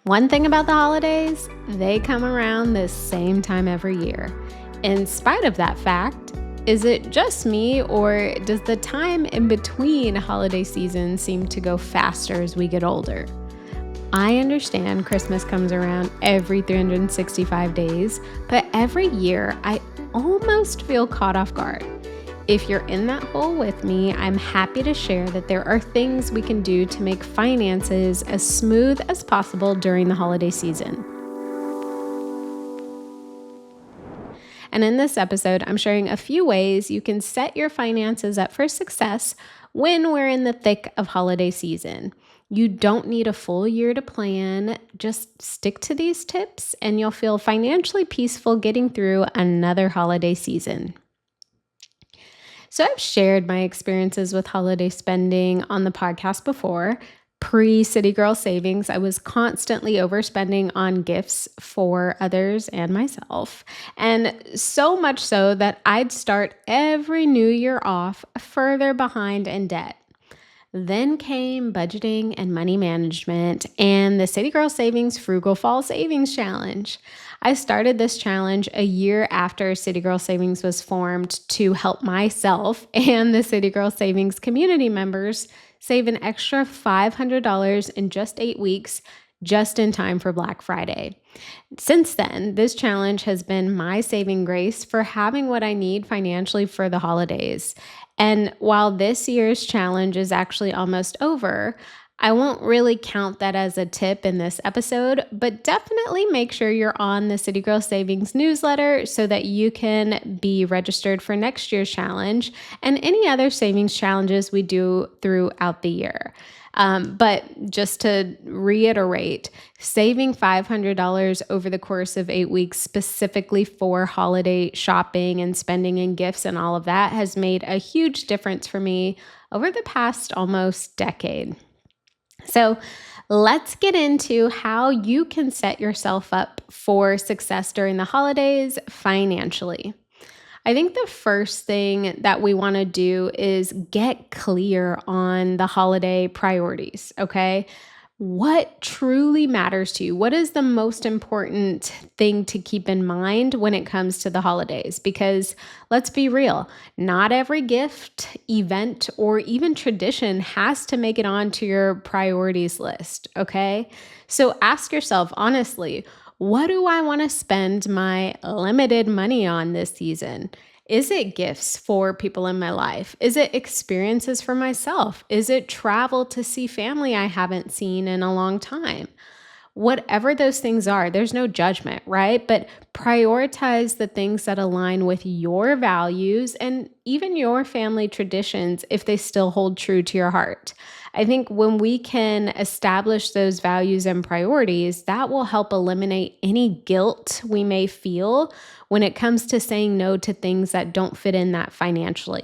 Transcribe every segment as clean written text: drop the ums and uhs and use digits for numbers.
One thing about the holidays, they come around the same time every year. In spite of that fact, is it just me, or does the time in between holiday seasons seem to go faster as we get older? I understand Christmas comes around every 365 days, but every year I almost feel caught off guard. If you're in that hole with me, I'm happy to share that there are things we can do to make finances as smooth as possible during the holiday season. And in this episode, I'm sharing a few ways you can set your finances up for success when we're in the thick of holiday season. You don't need a full year to plan. Just stick to these tips and you'll feel financially peaceful getting through another holiday season. So I've shared my experiences with holiday spending on the podcast before. Pre-City Girl Savings, I was constantly overspending on gifts for others and myself. And so much so that I'd start every new year off further behind in debt. Then came budgeting and money management and the City Girl Savings Frugal Fall Savings Challenge. I started this challenge a year after City Girl Savings was formed to help myself and the City Girl Savings community members save an extra $500 in just 8 weeks, just in time for Black Friday. Since then, this challenge has been my saving grace for having what I need financially for the holidays. And while this year's challenge is actually almost over, I won't really count that as a tip in this episode, but definitely make sure you're on the City Girl Savings newsletter so that you can be registered for next year's challenge and any other savings challenges we do throughout the year. But just to reiterate, saving $500 over the course of 8 weeks specifically for holiday shopping and spending and gifts and all of that has made a huge difference for me over the past almost decade. So let's get into how you can set yourself up for success during the holidays financially. I think the first thing that we want to do is get clear on the holiday priorities, okay? What truly matters to you? What is the most important thing to keep in mind when it comes to the holidays? Because let's be real, not every gift, event, or even tradition has to make it onto your priorities list, okay? So ask yourself honestly, what do I want to spend my limited money on this season? Is it gifts for people in my life? Is it experiences for myself? Is it travel to see family I haven't seen in a long time? Whatever those things are, there's no judgment, right? But prioritize the things that align with your values and even your family traditions if they still hold true to your heart. I think when we can establish those values and priorities, that will help eliminate any guilt we may feel when it comes to saying no to things that don't fit in that financially.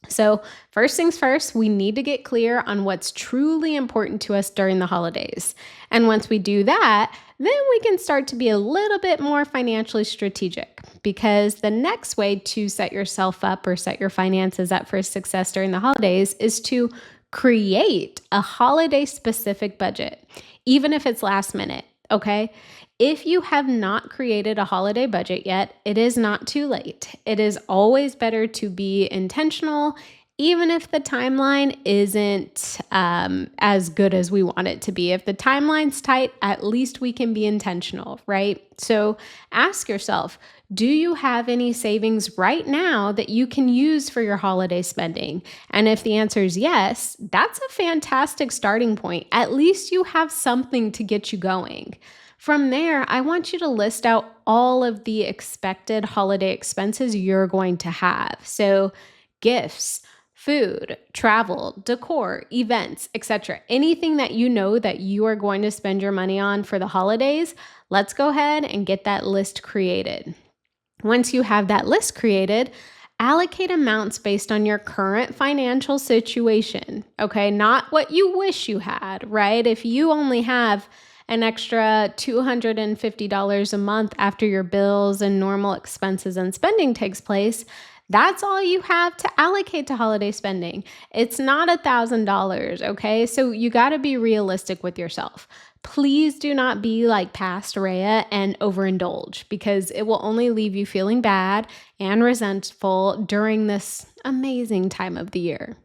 So first things first, we need to get clear on what's truly important to us during the holidays. And once we do that, then we can start to be a little bit more financially strategic, because the next way to set yourself up or set your finances up for success during the holidays is to create a holiday specific budget, even if it's last minute, okay? If you have not created a holiday budget yet, it is not too late. It is always better to be intentional, even if the timeline isn't as good as we want it to be. If the timeline's tight, at least we can be intentional, right? So ask yourself, do you have any savings right now that you can use for your holiday spending? And if the answer is yes, that's a fantastic starting point. At least you have something to get you going. From there, I want you to list out all of the expected holiday expenses you're going to have. So gifts, food, travel, decor, events, etc. Anything that you know that you are going to spend your money on for the holidays, let's go ahead and get that list created. Once you have that list created, allocate amounts based on your current financial situation, okay? Not what you wish you had, right? If you only have an extra $250 a month after your bills and normal expenses and spending takes place, that's all you have to allocate to holiday spending. It's not $1,000, okay? So you got to be realistic with yourself. Please do not be like past Rhea and overindulge because it will only leave you feeling bad and resentful during this amazing time of the year.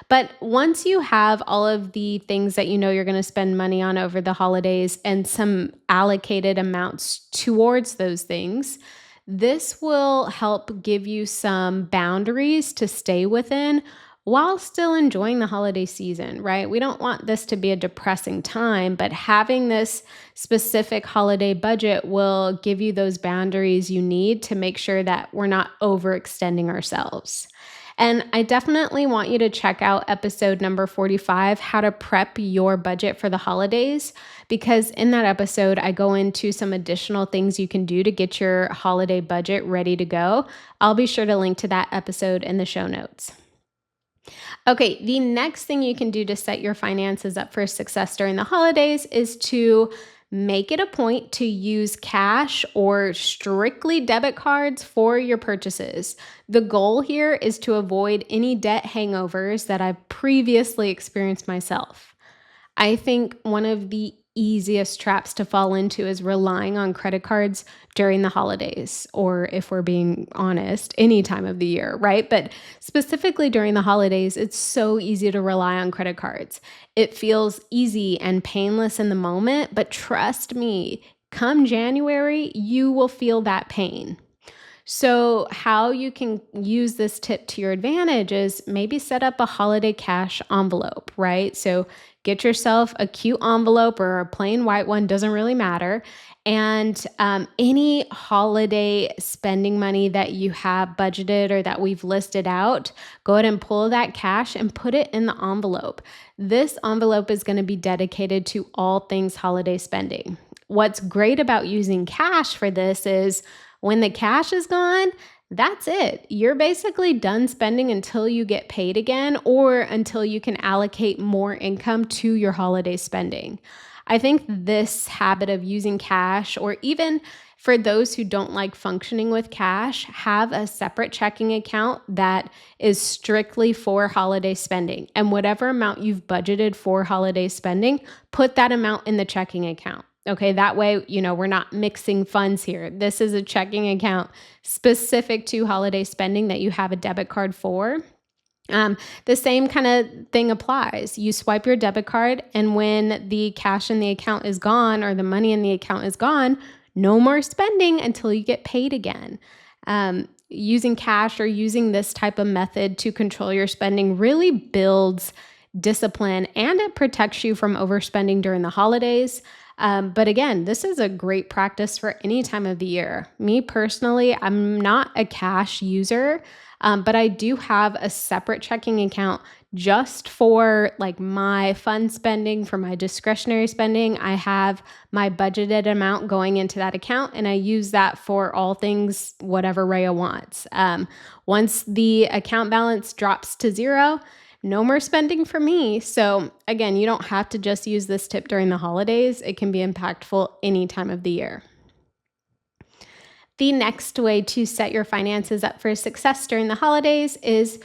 But once you have all of the things that you know you're going to spend money on over the holidays and some allocated amounts towards those things, this will help give you some boundaries to stay within while still enjoying the holiday season, right? We don't want this to be a depressing time, but having this specific holiday budget will give you those boundaries you need to make sure that we're not overextending ourselves. And I definitely want you to check out episode number 45, How to Prep Your Budget for the Holidays, because in that episode, I go into some additional things you can do to get your holiday budget ready to go. I'll be sure to link to that episode in the show notes. Okay, the next thing you can do to set your finances up for success during the holidays is to make it a point to use cash or strictly debit cards for your purchases. The goal here is to avoid any debt hangovers that I've previously experienced myself. I think one of the easiest traps to fall into is relying on credit cards during the holidays, or if we're being honest, any time of the year, right? But specifically during the holidays, it's so easy to rely on credit cards. It feels easy and painless in the moment, but trust me, come January, you will feel that pain. So, how you can use this tip to your advantage is maybe set up a holiday cash envelope, right? So, get yourself a cute envelope or a plain white one, doesn't really matter. And any holiday spending money that you have budgeted or that we've listed out, go ahead and pull that cash and put it in the envelope. This envelope is going to be dedicated to all things holiday spending. What's great about using cash for this is when the cash is gone, that's it. You're basically done spending until you get paid again or until you can allocate more income to your holiday spending. I think this habit of using cash, or even for those who don't like functioning with cash, have a separate checking account that is strictly for holiday spending. And whatever amount you've budgeted for holiday spending, put that amount in the checking account. Okay, that way, we're not mixing funds here. This is a checking account specific to holiday spending that you have a debit card for. The same kind of thing applies. You swipe your debit card, and when the cash in the account is gone or the money in the account is gone, no more spending until you get paid again. Using cash or using this type of method to control your spending really builds discipline and it protects you from overspending during the holidays. But again, this is a great practice for any time of the year. Me personally, I'm not a cash user, but I do have a separate checking account just for like my fun spending, for my discretionary spending. I have my budgeted amount going into that account and I use that for all things, whatever Rhea wants. Once the account balance drops to zero, no more spending for me. So again, you don't have to just use this tip during the holidays. It can be impactful any time of the year. The next way to set your finances up for success during the holidays is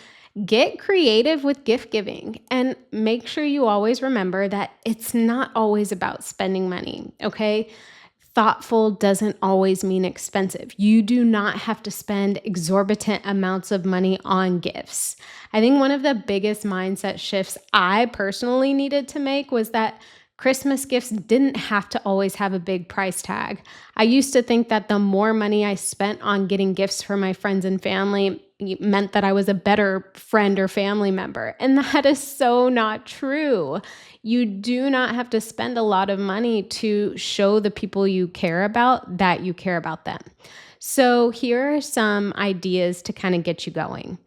get creative with gift giving and make sure you always remember that it's not always about spending money, okay? Thoughtful doesn't always mean expensive. You do not have to spend exorbitant amounts of money on gifts. I think one of the biggest mindset shifts I personally needed to make was that Christmas gifts didn't have to always have a big price tag. I used to think that the more money I spent on getting gifts for my friends and family meant that I was a better friend or family member. And that is so not true. You do not have to spend a lot of money to show the people you care about that you care about them. So here are some ideas to kind of get you going.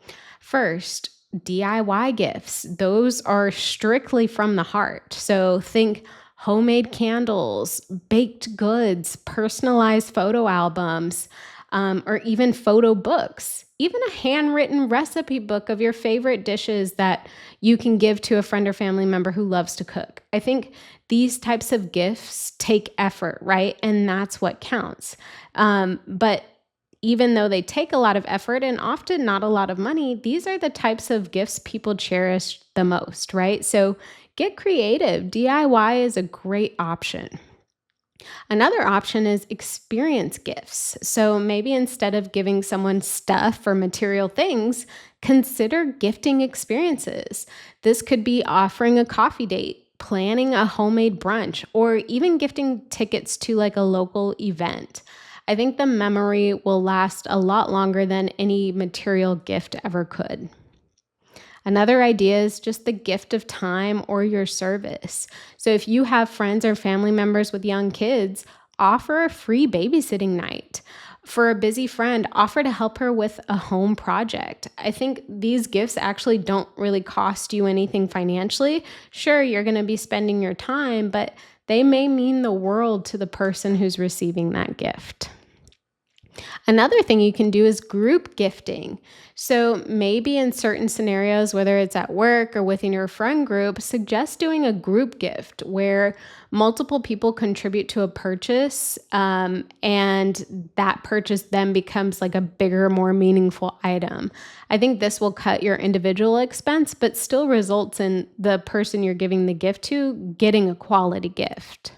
First, DIY gifts. Those are strictly from the heart. So think homemade candles, baked goods, personalized photo albums, or even photo books, even a handwritten recipe book of your favorite dishes that you can give to a friend or family member who loves to cook. I think these types of gifts take effort, right? And that's what counts. But even though they take a lot of effort and often not a lot of money, these are the types of gifts people cherish the most, right? So Get creative. DIY is a great option. Another option is experience gifts. So maybe instead of giving someone stuff or material things, consider gifting experiences. This could be offering a coffee date, planning a homemade brunch, or even gifting tickets to like a local event. I think the memory will last a lot longer than any material gift ever could. Another idea is just the gift of time or your service. So if you have friends or family members with young kids, offer a free babysitting night. For a busy friend, offer to help her with a home project. I think these gifts actually don't really cost you anything financially. Sure, you're going to be spending your time, but they may mean the world to the person who's receiving that gift. Another thing you can do is group gifting. So maybe in certain scenarios, whether it's at work or within your friend group, suggest doing a group gift where multiple people contribute to a purchase, and that purchase then becomes like a bigger, more meaningful item. I think this will cut your individual expense, but still results in the person you're giving the gift to getting a quality gift.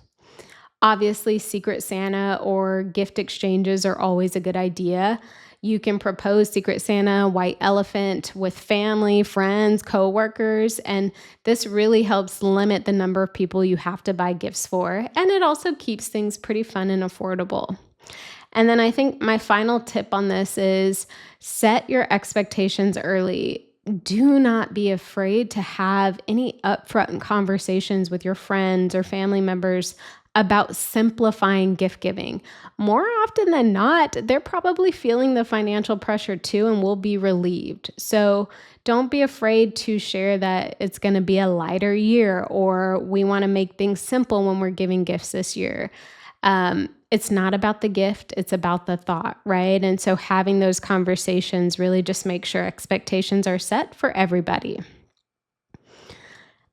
Obviously, Secret Santa or gift exchanges are always a good idea. You can propose Secret Santa, White Elephant with family, friends, coworkers, and this really helps limit the number of people you have to buy gifts for, and it also keeps things pretty fun and affordable. And then I think my final tip on this is set your expectations early. Do not be afraid to have any upfront conversations with your friends or family members about simplifying gift giving. More often than not, they're probably feeling the financial pressure too and will be relieved. So don't be afraid to share that it's going to be a lighter year or we want to make things simple when we're giving gifts this year. It's not about the gift, it's about the thought, right? And so having those conversations really just make sure expectations are set for everybody.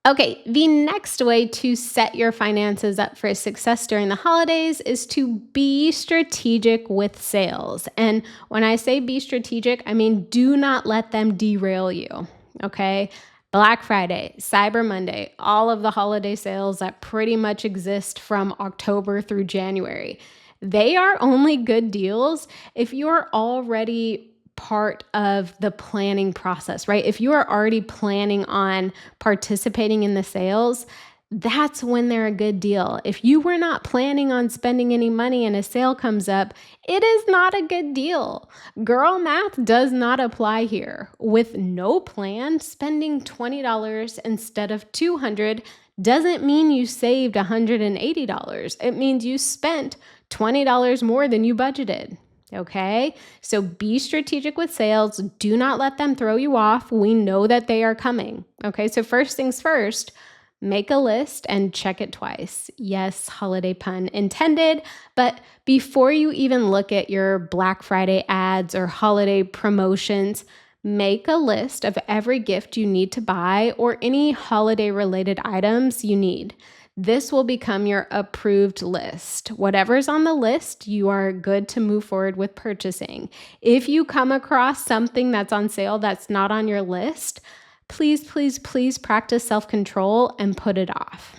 Okay, the next way to set your finances up for success during the holidays is to be strategic with sales. And when I say be strategic, I mean do not let them derail you, okay? Black Friday, Cyber Monday, all of the holiday sales that pretty much exist from October through January. They are only good deals if you're already part of the planning process, right? If you are already planning on participating in the sales, that's when they're a good deal. If you were not planning on spending any money and a sale comes up, it is not a good deal. Girl math does not apply here. With no plan, spending $20 instead of $200 doesn't mean you saved $180. It means you spent $20 more than you budgeted. Okay, so be strategic with sales. Do not let them throw you off. We know that they are coming. Okay, so first things first, make a list and check it twice. Yes, holiday pun intended. But before you even look at your Black Friday ads or holiday promotions, make a list of every gift you need to buy or any holiday related items you need. This will become your approved list. Whatever's on the list, you are good to move forward with purchasing. If you come across something that's on sale that's not on your list, please practice self-control and put it off.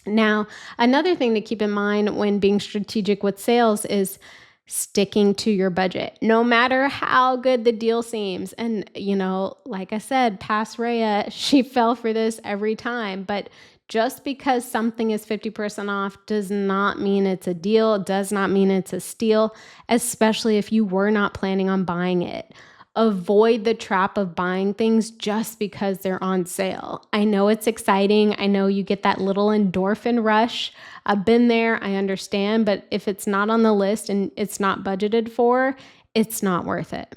Now, another thing to keep in mind when being strategic with sales is sticking to your budget, no matter how good the deal seems. And, like I said, past Rhea, she fell for this every time, but just because something is 50% off does not mean it's a deal, does not mean it's a steal, especially if you were not planning on buying it. Avoid the trap of buying things just because they're on sale. I know it's exciting. I know you get that little endorphin rush. I've been there. I understand. But if it's not on the list and it's not budgeted for, it's not worth it.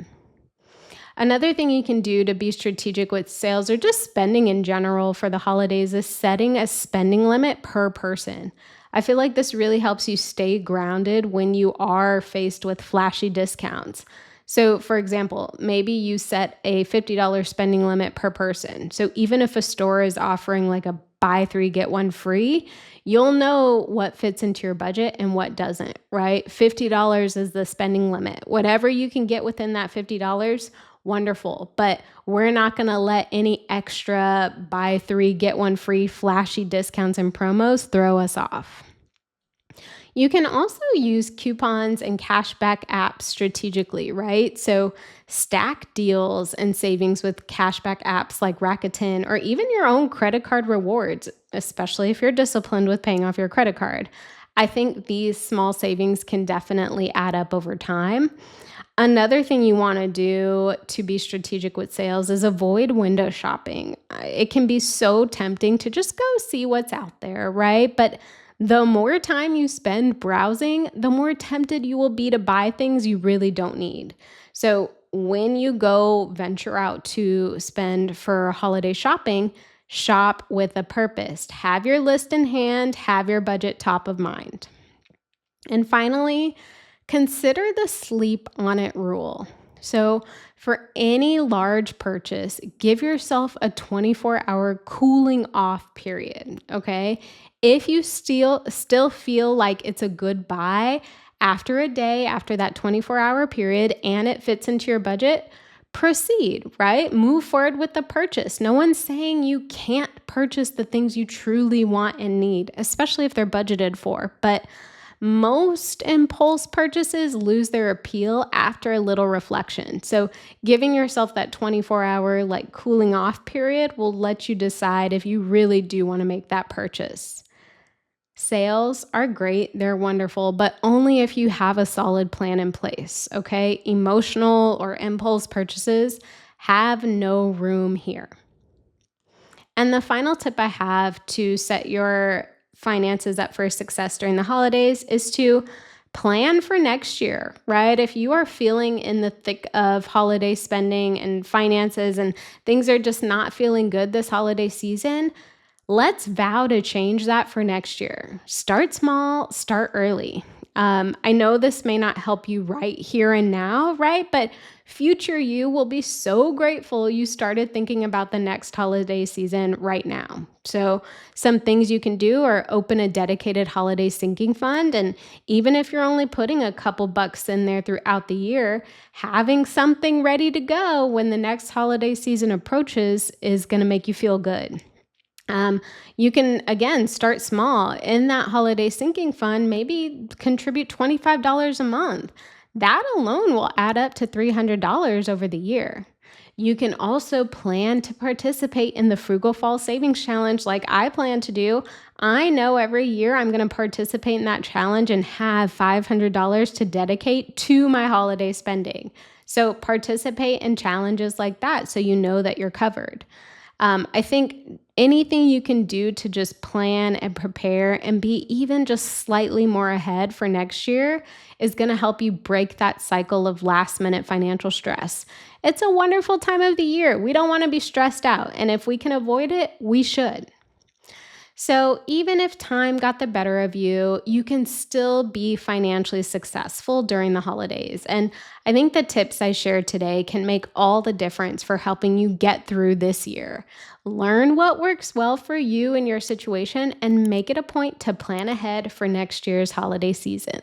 Another thing you can do to be strategic with sales or just spending in general for the holidays is setting a spending limit per person. I feel like this really helps you stay grounded when you are faced with flashy discounts. So for example, maybe you set a $50 spending limit per person. So even if a store is offering like a buy three, get one free, you'll know what fits into your budget and what doesn't, right? $50 is the spending limit. Whatever you can get within that $50, wonderful. But we're not going to let any extra buy three, get one free flashy discounts and promos throw us off. You can also use coupons and cashback apps strategically, right? So stack deals and savings with cashback apps like Rakuten or even your own credit card rewards, especially if you're disciplined with paying off your credit card. I think these small savings can definitely add up over time. Another thing you want to do to be strategic with sales is avoid window shopping. It can be so tempting to just go see what's out there, right? But the more time you spend browsing, the more tempted you will be to buy things you really don't need. So, when you go venture out to spend for holiday shopping, shop with a purpose. Have your list in hand, have your budget top of mind. And finally, consider the sleep on it rule. So, for any large purchase, give yourself a 24-hour cooling off period, okay? If you still feel like it's a good buy after a day, after that 24-hour period, and it fits into your budget, proceed, right? Move forward with the purchase. No one's saying you can't purchase the things you truly want and need, especially if they're budgeted for. But most impulse purchases lose their appeal after a little reflection. So, giving yourself that 24-hour like cooling off period will let you decide if you really do want to make that purchase. Sales are great, they're wonderful, but only if you have a solid plan in place, okay? Emotional or impulse purchases have no room here. And the final tip I have to set your finances up for success during the holidays is to plan for next year, right? If you are feeling in the thick of holiday spending and finances and things are just not feeling good this holiday season, let's vow to change that for next year. Start small, start early. I know this may not help you right here and now, right? But future you will be so grateful you started thinking about the next holiday season right now. So, some things you can do are open a dedicated holiday sinking fund. And even if you're only putting a couple bucks in there throughout the year, having something ready to go when the next holiday season approaches is going to make you feel good. You can, again, start small. In that holiday sinking fund, maybe contribute $25 a month. That alone will add up to $300 over the year. You can also plan to participate in the Frugal Fall Savings Challenge like I plan to do. I know every year I'm going to participate in that challenge and have $500 to dedicate to my holiday spending. So participate in challenges like that so you know that you're covered. I think anything you can do to just plan and prepare and be even just slightly more ahead for next year is going to help you break that cycle of last minute financial stress. It's a wonderful time of the year. We don't want to be stressed out. And if we can avoid it, we should. So, even if time got the better of you, you can still be financially successful during the holidays. And I think the tips I shared today can make all the difference for helping you get through this year. Learn what works well for you and your situation and make it a point to plan ahead for next year's holiday season.